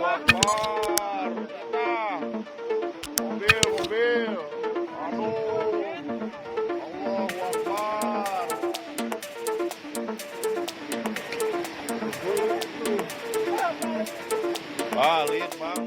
Akbar. Nah, mobil. Aduh. Allahu Akbar. Balik, Bang.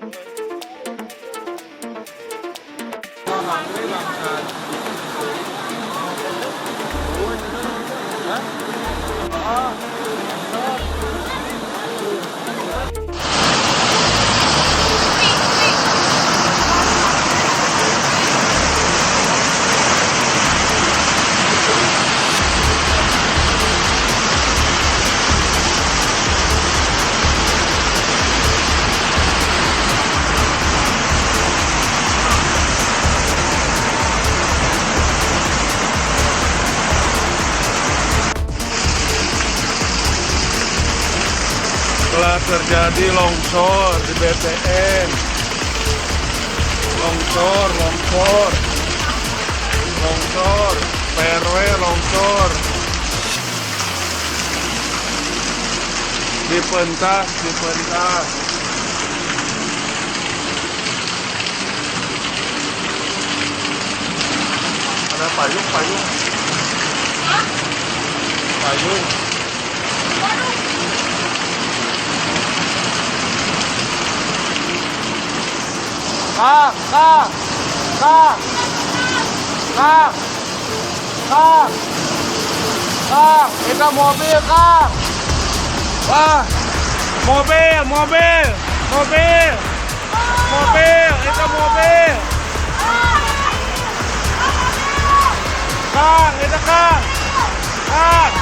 Telah terjadi longsor di BTN. Longsor, PRW longsor. Dipentas. Ada payung. Payung. Kang, itu mobil, Kang. Wah, mobil, itu mobil. Kang, itu Kang.